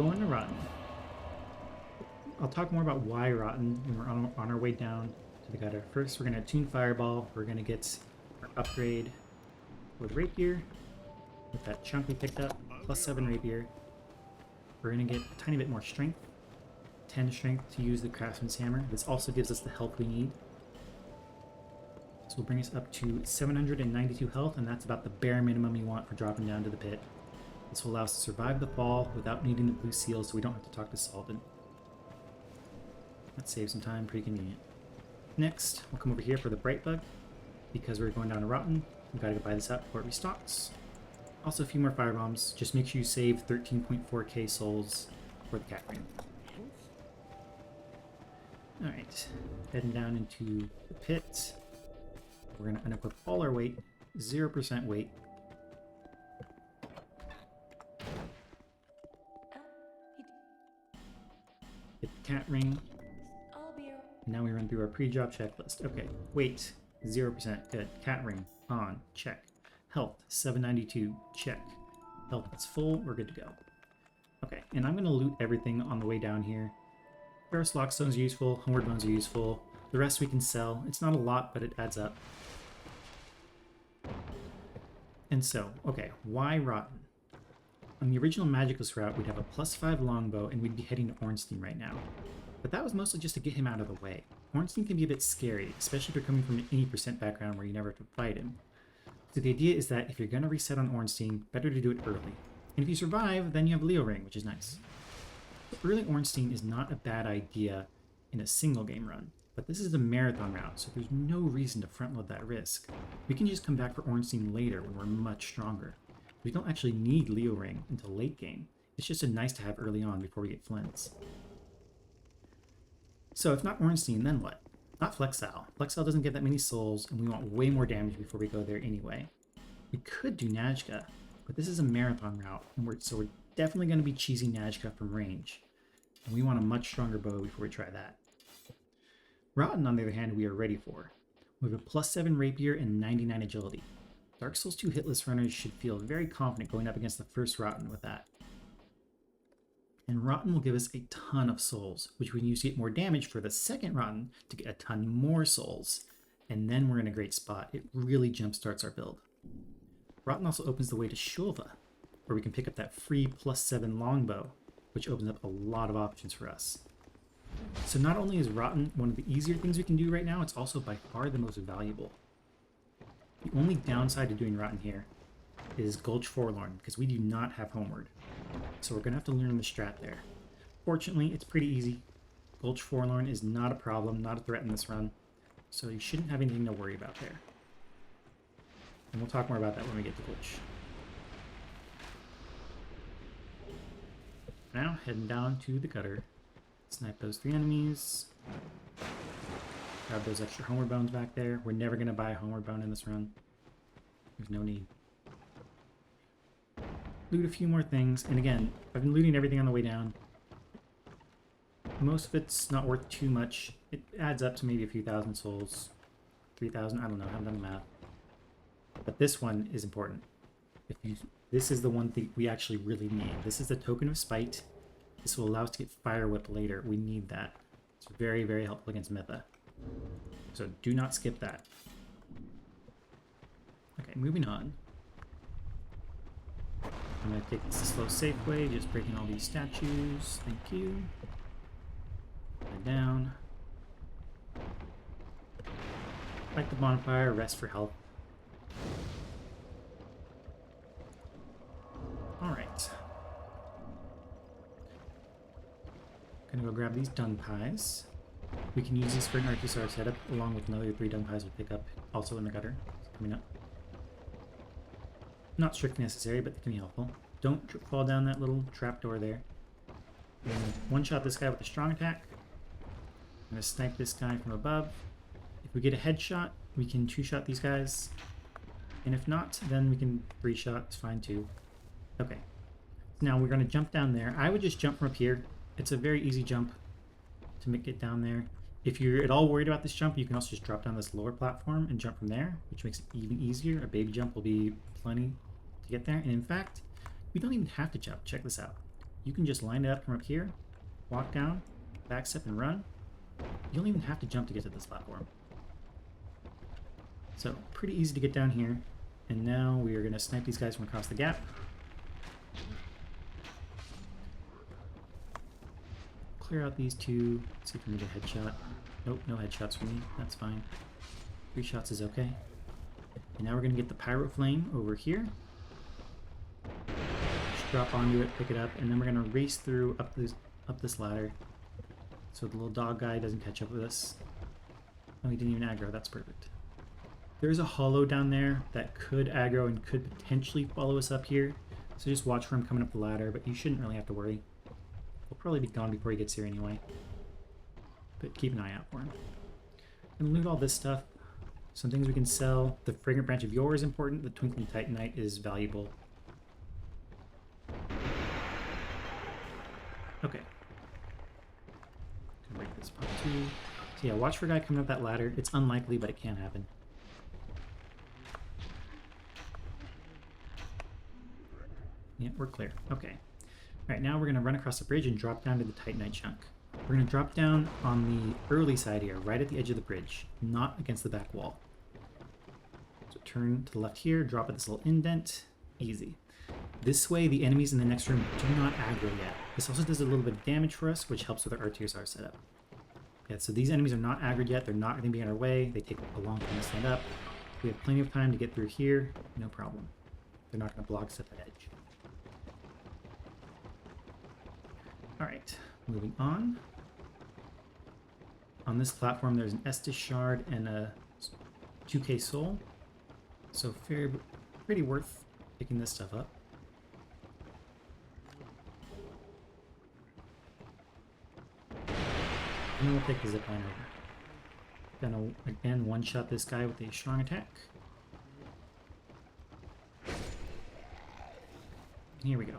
going to Rotten. I'll talk more about why Rotten when we're on our way down to the gutter. First, we're going to tune Fireball. We're going to get our upgrade with Rapier, with that chunk we picked up, +7 Rapier. We're going to get a tiny bit more strength, 10 strength to use the Craftsman's Hammer. This also gives us the health we need. So we'll bring us up to 792 health, and that's about the bare minimum you want for dropping down to the pit. This will allow us to survive the fall without needing the blue seal, so we don't have to talk to Salden. That saves some time, pretty convenient. Next, we'll come over here for the Brightbug. Because we're going down to Rotten, we've got to go buy this up before it restocks. Also a few more Firebombs. Just make sure you save 13.4k souls for the cat ring. Alright, heading down into the pit. We're going to unequip all our weight, 0% weight. Get the cat ring. And now we run through our pre-job checklist. Okay, weight, 0%, good. Cat ring, on, check. Health, 792, check. Health is full, we're good to go. Okay, and I'm going to loot everything on the way down here. Ferrous Lockstone's useful, Homeward Bones are useful. The rest we can sell. It's not a lot, but it adds up. And so, okay, why Rotten? On the original Magicless route, we'd have a +5 Longbow, and we'd be heading to Ornstein right now. But that was mostly just to get him out of the way. Ornstein can be a bit scary, especially if you're coming from an 80% background where you never have to fight him. So the idea is that if you're going to reset on Ornstein, better to do it early. And if you survive, then you have Leo Ring, which is nice. But early Ornstein is not a bad idea in a single game run, but this is a marathon route, so there's no reason to front load that risk. We can just come back for Ornstein later when we're much stronger. We don't actually need Leo Ring until late game. It's just a nice to have early on before we get Flints. So if not Ornstein, then what? Not Flexile. Flexile doesn't get that many souls, and we want way more damage before we go there anyway. We could do Najka, but this is a marathon route, and so we're definitely going to be cheesing Najka from range. And we want a much stronger bow before we try that. Rotten, on the other hand, we are ready for. We have a +7 Rapier and 99 agility. Dark Souls 2 hitless runners should feel very confident going up against the first Rotten with that. And Rotten will give us a ton of souls, which we can use to get more damage for the second Rotten to get a ton more souls. And then we're in a great spot. It really jumpstarts our build. Rotten also opens the way to Shulva, where we can pick up that free +7 Longbow, which opens up a lot of options for us. So not only is Rotten one of the easier things we can do right now, it's also by far the most valuable. The only downside to doing Rotten here is Gulch Forlorn, because we do not have Homeward. So we're going to have to learn the strat there. Fortunately, it's pretty easy. Gulch Forlorn is not a problem, not a threat in this run, so you shouldn't have anything to worry about there. And we'll talk more about that when we get to Gulch. Now, heading down to the gutter. Snipe those 3 enemies. Grab those extra Homeward Bones back there. We're never going to buy a Homeward Bone in this run. There's no need. Loot a few more things, and again, I've been looting everything on the way down. Most of it's not worth too much. It adds up to maybe a few thousand souls. 3,000, I don't know, I haven't done the math. But this one is important. This is the one thing we actually really need. This is the Token of Spite. This will allow us to get Fire Whip later. We need that. It's very, very helpful against Mytha. So do not skip that. Okay, moving on. I'm going to take this the slow, safe way, just breaking all these statues. Thank you. Down. Light the bonfire, rest for health. Alright. Gonna go grab these dung pies. We can use these for an RTSR setup, along with another 3 dung pies we'll pick up, also in the gutter. It's coming up. Not strictly necessary, but they can be helpful. Don't fall down that little trapdoor there. I'm going to one-shot this guy with a strong attack. I'm going to snipe this guy from above. If we get a headshot, we can 2-shot these guys. And if not, then we can 3-shot. It's fine too. Okay. Now we're going to jump down there. I would just jump from up here. It's a very easy jump to make it down there. If you're at all worried about this jump, you can also just drop down this lower platform and jump from there, which makes it even easier. A baby jump will be plenty to get there. And in fact, we don't even have to jump. Check this out. you can just line it up from up here, walk down, backstep and run. You don't even have to jump to get to this platform. So pretty easy to get down here. And now we are going to snipe these guys from across the gap. Clear out these two. See if we can get a headshot. Nope, no headshots for me. That's fine. 3 shots is okay. And now we're going to get the Pyro Flame over here. Just drop onto it, pick it up, and then we're going to race through up this ladder so the little dog guy doesn't catch up with us. Oh, he didn't even aggro. That's perfect. There's a hollow down there that could aggro and could potentially follow us up here. So just watch for him coming up the ladder, but you shouldn't really have to worry. He'll probably be gone before he gets here anyway. But keep an eye out for him. And loot all this stuff. Some things we can sell. The Fragrant Branch of Yore is important. The Twinkling Titanite is valuable. Okay. Gonna break this part too. So yeah, watch for a guy coming up that ladder. It's unlikely, but it can happen. Yeah, we're clear. Okay. Alright, now we're going to run across the bridge and drop down to the Titanite chunk. We're going to drop down on the early side here, right at the edge of the bridge, not against the back wall. So turn to the left here, drop at this little indent. Easy. This way, the enemies in the next room do not aggro yet. This also does a little bit of damage for us, which helps with our RTSR setup. Yeah, so these enemies are not aggroed yet. They're not going to be in our way. They take a long time to stand up. We have plenty of time to get through here. No problem. They're not going to block us at that edge. Alright, moving on. On this platform there's an Estus shard and a 2k soul. So pretty worth picking this stuff up. And then we'll take the zipline over. Gonna again one-shot this guy with a strong attack. And here we go.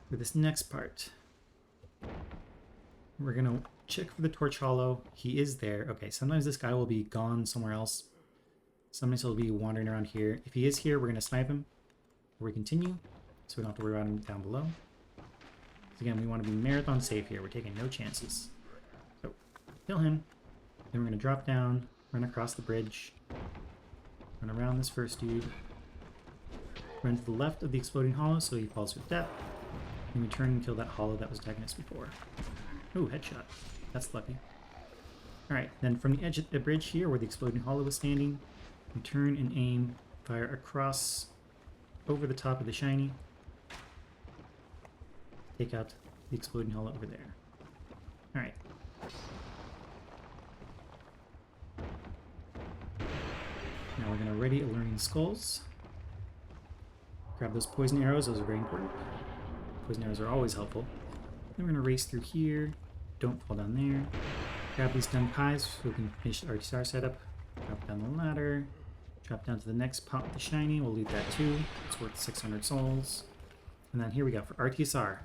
For this next part, we're gonna check for the torch hollow. He is there. Okay, sometimes this guy will be gone somewhere else. Sometimes he'll be wandering around here. If he is here, we're gonna snipe him before we continue, so we don't have to worry about him down below. So again, we want to be marathon safe here. We're taking no chances. So kill him. Then we're gonna drop down, run across the bridge, run around this first dude, run to the left of the exploding hollow so he falls with death. And we turn and kill that hollow that was attacking us before. Ooh, headshot. That's lucky. Alright, then from the edge of the bridge here, where the exploding hollow was standing, we turn and aim, fire across, over the top of the shiny. Take out the exploding hollow over there. Alright. Now we're going to ready Alluring Skulls. Grab those poison arrows, those are very important. Poison arrows are always helpful. Then we're going to race through here. Don't fall down there. Grab these stun pies so we can finish the RTSR setup. Drop down the ladder. Drop down to the next pot with the shiny. We'll loot that too. It's worth 600 souls. And then here we go for RTSR.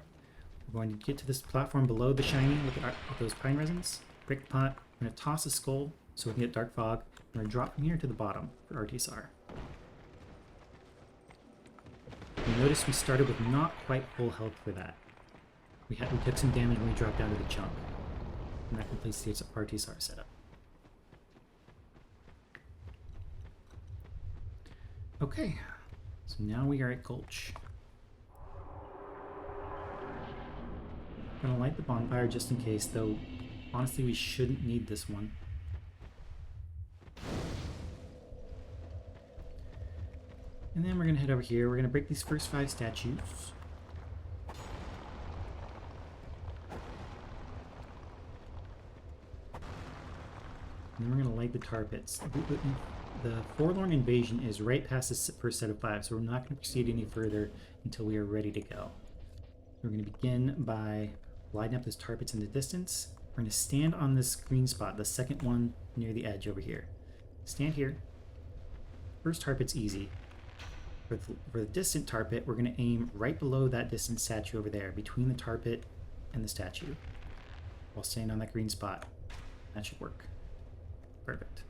We're going to get to this platform below the shiny with those pine resins. Break the pot. We're going to toss a skull so we can get Dark Fog. We're going to drop from here to the bottom for RTSR. You notice we started with not quite full health for that. We took some damage when we dropped down to the chunk. And that completes the RTSR setup. Okay, so now we are at Gulch. I'm gonna light the bonfire just in case, though honestly we shouldn't need this one. And then we're going to head over here. We're going to break these first 5 statues. And then we're going to light the tar pits. The Forlorn Invasion is right past this first set of 5, so we're not going to proceed any further until we are ready to go. We're going to begin by lighting up those tar pits in the distance. We're going to stand on this green spot, the second one near the edge over here. Stand here. First tar pit's easy. For the distant tar pit, we're going to aim right below that distant statue over there, between the tar pit and the statue, while staying on that green spot. That should work. Perfect.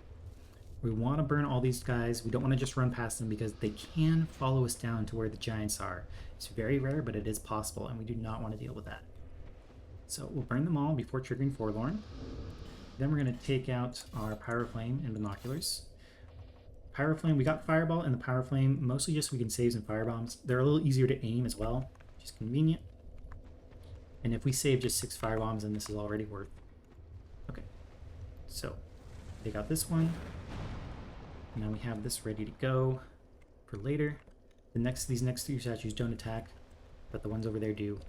We want to burn all these guys. We don't want to just run past them because they can follow us down to where the giants are. It's very rare, but it is possible, and we do not want to deal with that. So we'll burn them all before triggering Forlorn. Then we're going to take out our Pyro Flame and Binoculars. Pyro Flame, we got Fireball and the Pyro Flame, mostly just so we can save some Firebombs. They're a little easier to aim as well, which is convenient. And if we save just 6 Firebombs, then this is already worth. Okay, so take out this one. And now we have this ready to go for later. These next 3 statues don't attack, but the ones over there do.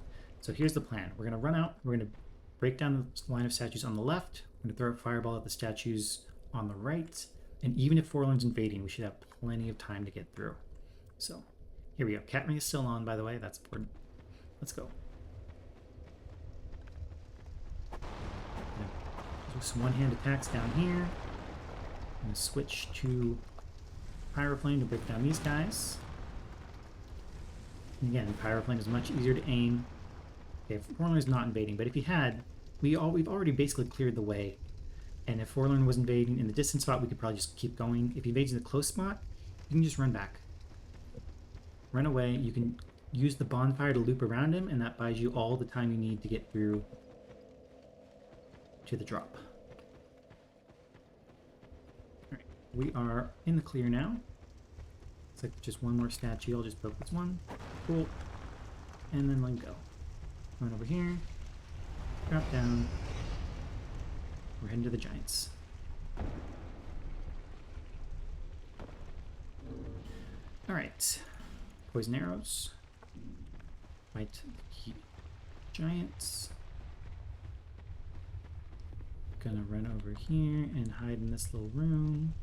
So here's the plan. We're going to run out. We're going to break down the line of statues on the left. We're going to throw a fireball at the statues on the right. And even if Forlorn's invading, we should have plenty of time to get through. So here we go. Cat ring is still on, by the way. That's important. Let's go. Do some one-hand attacks down here. I'm going to switch to Pyro Flame to break down these guys. And again, Pyro Flame is much easier to aim. Okay, Forlorn is not invading, but if he had, we've already basically cleared the way. And if Forlorn was invading in the distant spot, we could probably just keep going. If he invades in the close spot, you can just run back. Run away. You can use the bonfire to loop around him, and that buys you all the time you need to get through to the drop. Alright, we are in the clear now. It's like just one more statue. I'll just poke this one. Cool. And then let go. Run over here. Drop down. We're heading to the giants. Alright. Poison arrows. Fight the giants. Gonna run over here and hide in this little room.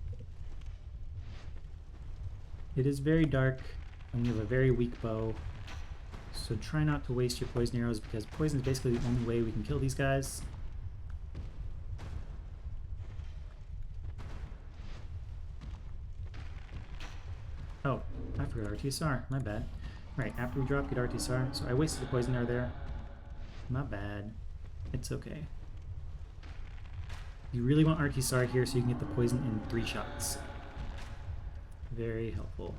It is very dark and we have a very weak bow. So try not to waste your poison arrows because poison is basically the only way we can kill these guys. Oh, I forgot RTSR. My bad. Right, after we drop, get RTSR. So I wasted the poison arrow there. My bad. It's okay. You really want RTSR here so you can get the poison in 3 shots. Very helpful.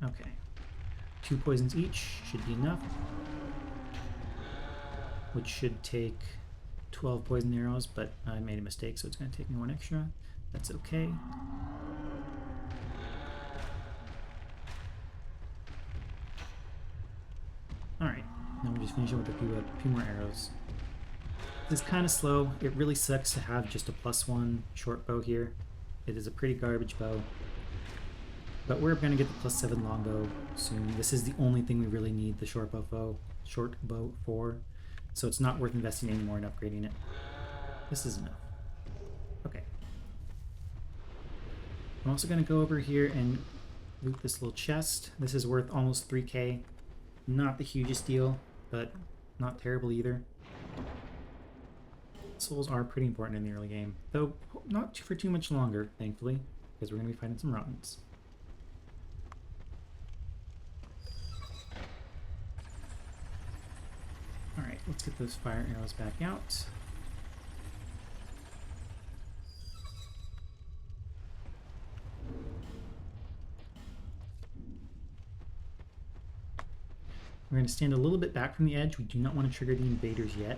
Okay. 2 poisons each should be enough. Which should take 12 poison arrows, but I made a mistake, so it's going to take me 1 extra. That's okay. Alright, now we'll just finish it with a few more arrows. This is kind of slow. It really sucks to have just a +1 short bow here. It is a pretty garbage bow. But we're going to get the +7 longbow soon. This is the only thing we really need the short bow for. So it's not worth investing anymore in upgrading it. This is enough. Okay. I'm also going to go over here and loot this little chest. This is worth almost 3k. Not the hugest deal, but not terrible either. Souls are pretty important in the early game, though not for too much longer, thankfully, because we're going to be fighting some rottens. Alright, let's get those fire arrows back out. We're going to stand a little bit back from the edge. We do not want to trigger the invaders yet.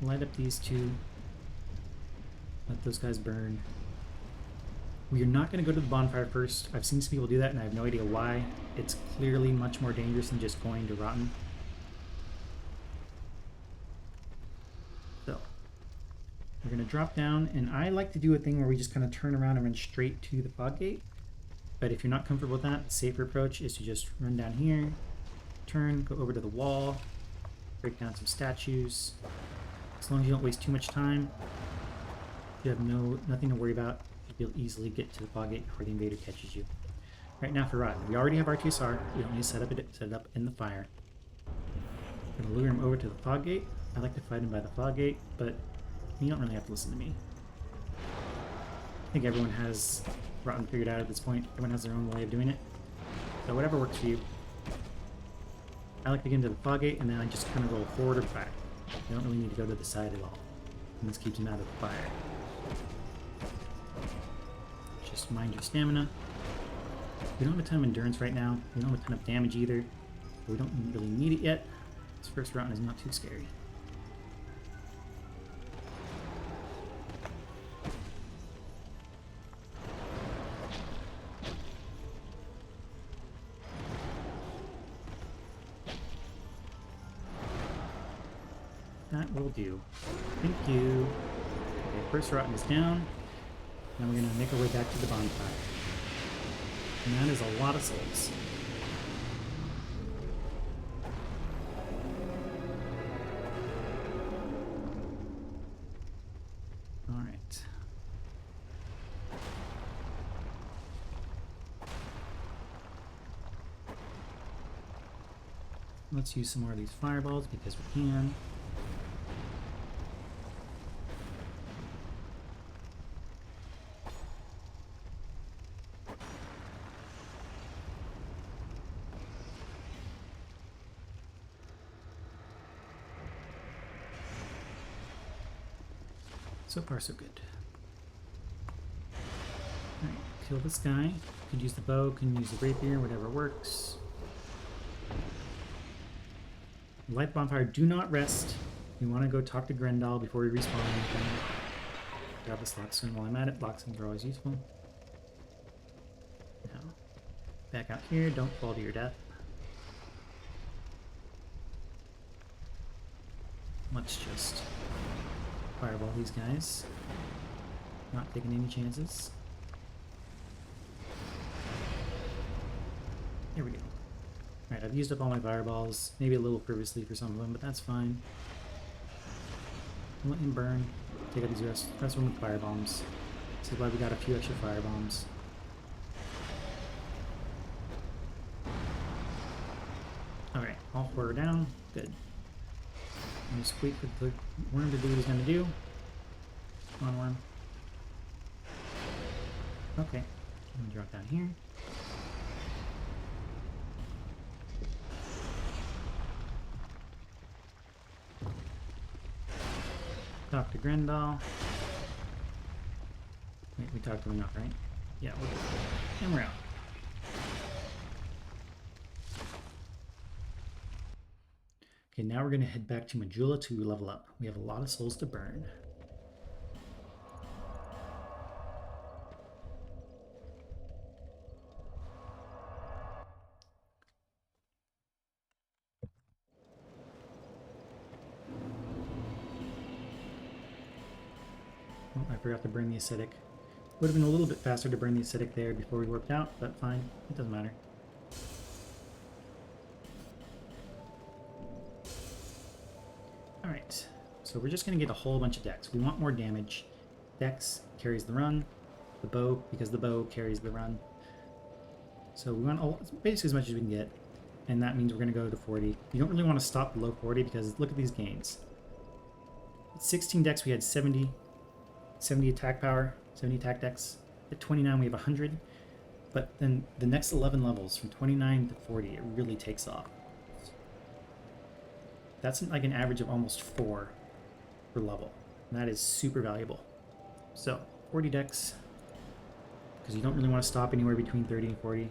Light up these 2. Let those guys burn. We are not going to go to the bonfire first. I've seen some people do that and I have no idea why. It's clearly much more dangerous than just going to rotten. So, we're going to drop down, and I like to do a thing where we just kind of turn around and run straight to the fog gate. But if you're not comfortable with that, the safer approach is to just run down here, turn, go over to the wall, break down some statues. As long as you don't waste too much time, you have nothing to worry about. You'll easily get to the fog gate before the invader catches you. Right now for Rotten, we already have RTSR. We don't need to set it up in the fire. We're going to lure him over to the fog gate. I like to fight him by the fog gate, but you don't really have to listen to me. I think everyone has Rotten figured out at this point. Everyone has their own way of doing it. So whatever works for you. I like to get into the fog gate, and then I just kind of roll forward or back. You don't really need to go to the side at all. And this keeps him out of the fire. Just mind your stamina. We don't have a ton of endurance right now. We don't have a ton of damage either. We don't really need it yet. This first round is not too scary. That will do. Thank you. Okay, first rotten is down. Now we're going to make our way back to the bonfire. And that is a lot of souls. Alright. Let's use some more of these fireballs because we can. So far, so good. Alright, kill this guy. Could use the bow, can use the rapier, whatever works. Light bonfire, do not rest. We want to go talk to Grendahl before we respawn anything. Grab this locksmith while I'm at it. Locksmiths are always useful. Now, back out here, don't fall to your death. Let's just fireball these guys. Not taking any chances. Here we go. Alright, I've used up all my fireballs. Maybe a little previously for some of them, but that's fine. Let him burn. Take out these rest of them with firebombs. This is why we got a few extra firebombs. Alright, all 4 are down. Good. Just wait for the worm to do what he's gonna do. Come on, worm. Okay. I'm gonna drop down here. Talk to Grendahl. Wait, we talked to him now, right? Yeah, we're good. And we're out. Okay, now we're going to head back to Majula to level up. We have a lot of souls to burn. Oh, I forgot to burn the acidic. Would have been a little bit faster to burn the acidic there before we warped out, but fine. It doesn't matter. Alright, so we're just going to get a whole bunch of dex. We want more damage. Dex carries the run. The bow, because the bow carries the run. So we want basically as much as we can get. And that means we're going to go to 40. You don't really want to stop below 40 because look at these gains. At 16 dex we had 70 attack power, 70 attack dex. At 29 we have 100. But then the next 11 levels, from 29 to 40, it really takes off. That's like an average of almost 4 per level. And that is super valuable. So, 40 dex, because you don't really want to stop anywhere between 30 and 40.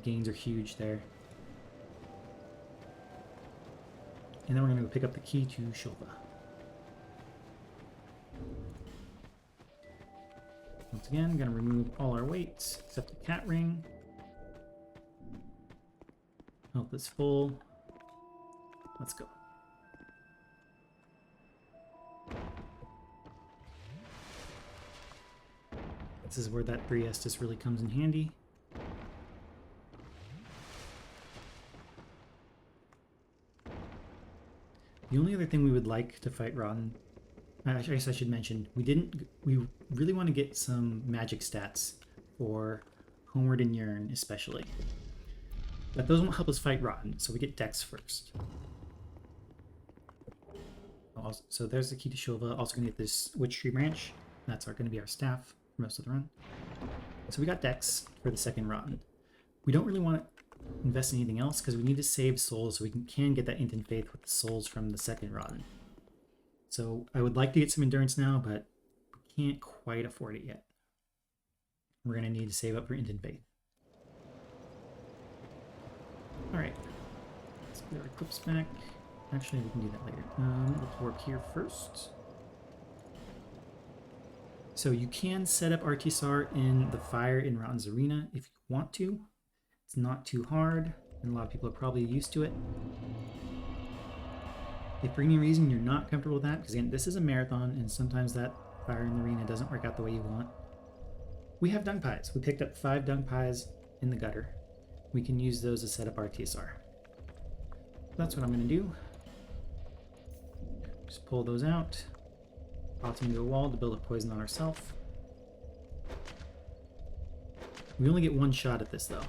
Gains are huge there. And then we're going to go pick up the key to Shulva. Once again, I'm going to remove all our weights, except the cat ring. Health is full. Let's go. This is where that 3 Estus really comes in handy. The only other thing we would like to fight Rotten, I guess I should mention, we really want to get some magic stats for Homeward and Yearn especially. But those won't help us fight Rotten, so we get Dex first. So there's the key to Shulva. Also going to get this Witchtree branch. That's going to be our staff for most of the run. So we got Dex for the second Rotten. We don't really want invest in anything else because we need to save souls so we can get that Instant Faith with the souls from the second run. So I would like to get some endurance now, but we can't quite afford it yet. We're going to need to save up for Instant Faith. Alright. Let's get our equips back. Actually, we can do that later. Let's warp here first. So you can set up RTSR in the Fire in Rounds Arena if you want to. It's not too hard, and a lot of people are probably used to it. If for any reason you're not comfortable with that, because again, this is a marathon, and sometimes that Fire in the Arena doesn't work out the way you want, we have dung pies. We picked up 5 dung pies in the gutter. We can use those to set up RTSR. That's what I'm going to do. Just pull those out. Toss them into a wall to build up poison on ourselves. We only get 1 shot at this though.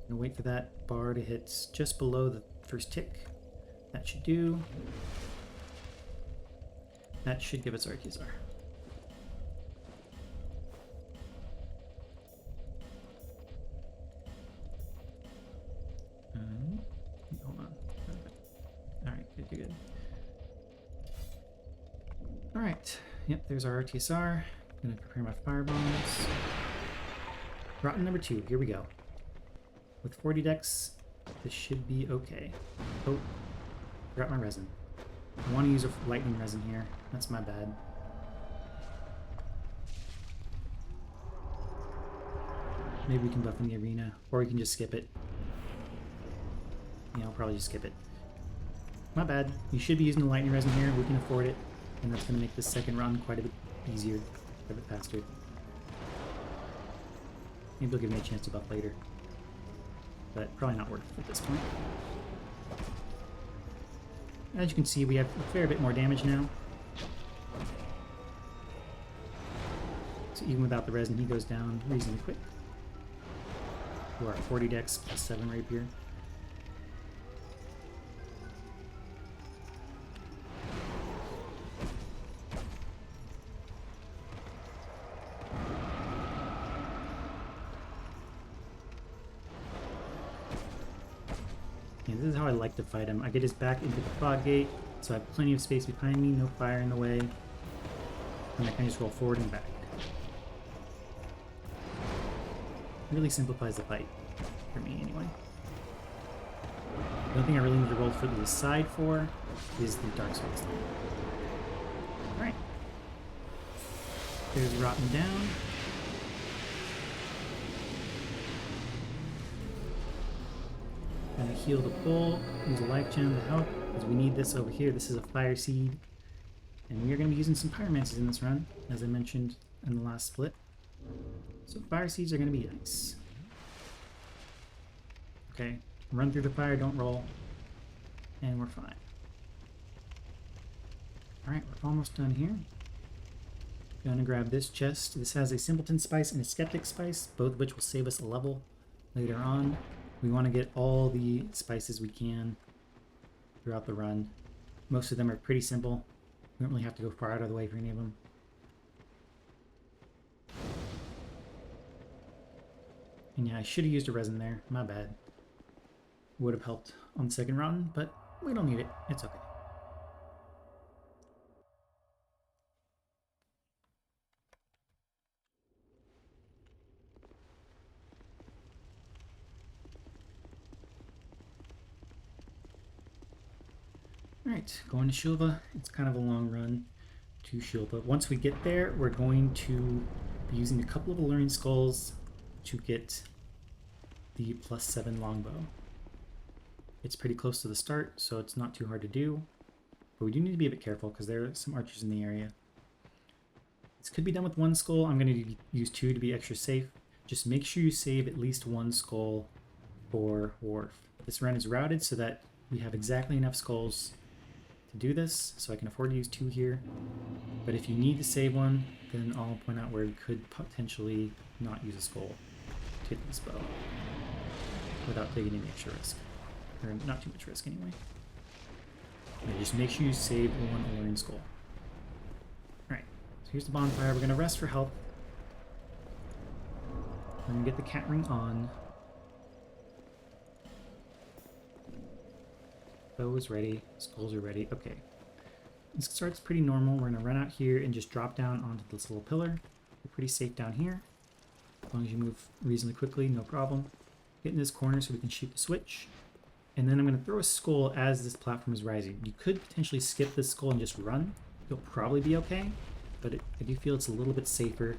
I'm gonna wait for that bar to hit just below the first tick. That should do. That should give us RTSR. Hold on. Alright, good. Alright, yep, there's our RTSR. I'm gonna prepare my Firebombs. Rotten number 2, here we go. With 40 decks, this should be okay. Oh, forgot my resin. I want to use a lightning resin here. That's my bad. Maybe we can buff in the arena, or we can just skip it. Yeah, I'll probably just skip it. My bad. You should be using the lightning resin here. We can afford it, and that's going to make the second run quite a bit easier, quite a bit faster. Maybe they'll give me a chance to buff later. But probably not worth it at this point. As you can see, we have a fair bit more damage now. So even without the resin, he goes down reasonably quick. We're at 40 dex plus 7 Rapier. And this is how I like to fight him. I get his back into the fog gate, so I have plenty of space behind me, no fire in the way. And I can just roll forward and back. Really simplifies the fight, for me anyway. The only thing I really need to roll for the side for is the Dark Souls. Alright. There's Rotten down. Gonna heal the bull, use a life gem to help, because we need this over here. This is a fire seed. And we are going to be using some pyromancies in this run, as I mentioned in the last split. So fire seeds are going to be nice. Okay, run through the fire, don't roll, and we're fine. Alright, we're almost done here. Gonna grab this chest. This has a Simpleton Spice and a Skeptic Spice, both of which will save us a level later on. We want to get all the spices we can throughout the run. Most of them are pretty simple. We don't really have to go far out of the way for any of them. And yeah, I should have used a resin there. My bad. Would have helped on the second run, but we don't need it. It's okay. Alright, going to Shulva. It's kind of a long run to Shulva. Once we get there, we're going to be using a couple of Alluring Skulls to get the +7 Longbow. It's pretty close to the start, so it's not too hard to do. But we do need to be a bit careful because there are some archers in the area. This could be done with 1 skull. I'm going to use 2 to be extra safe. Just make sure you save at least 1 skull for Wharf. This run is routed so that we have exactly enough skulls to do this, so I can afford to use 2 here. But if you need to save 1, then I'll point out where we could potentially not use a skull to hit this bow without taking any extra risk. Or not too much risk anyway. Yeah, just make sure you save 1 Alluring Skull. Alright, so here's the bonfire. We're going to rest for health. We're going to get the cat ring on. Bow is ready. Skulls are ready. Okay. This starts pretty normal. We're going to run out here and just drop down onto this little pillar. We're pretty safe down here. As long as you move reasonably quickly, no problem. Get in this corner so we can shoot the switch. And then I'm going to throw a skull as this platform is rising. You could potentially skip this skull and just run. You'll probably be okay, but I do feel it's a little bit safer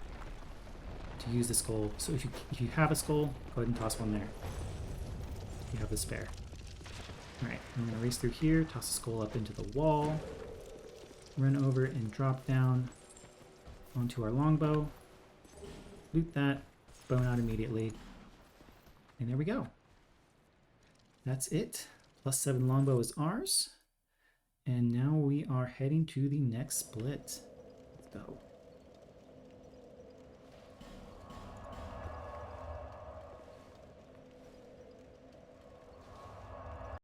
to use the skull. So if you have a skull, go ahead and toss one there. You have the spare. Alright, I'm going to race through here, toss the skull up into the wall, run over and drop down onto our longbow, loot that, bone out immediately, and there we go. That's it. +7 longbow is ours. And now we are heading to the next split. Let's go.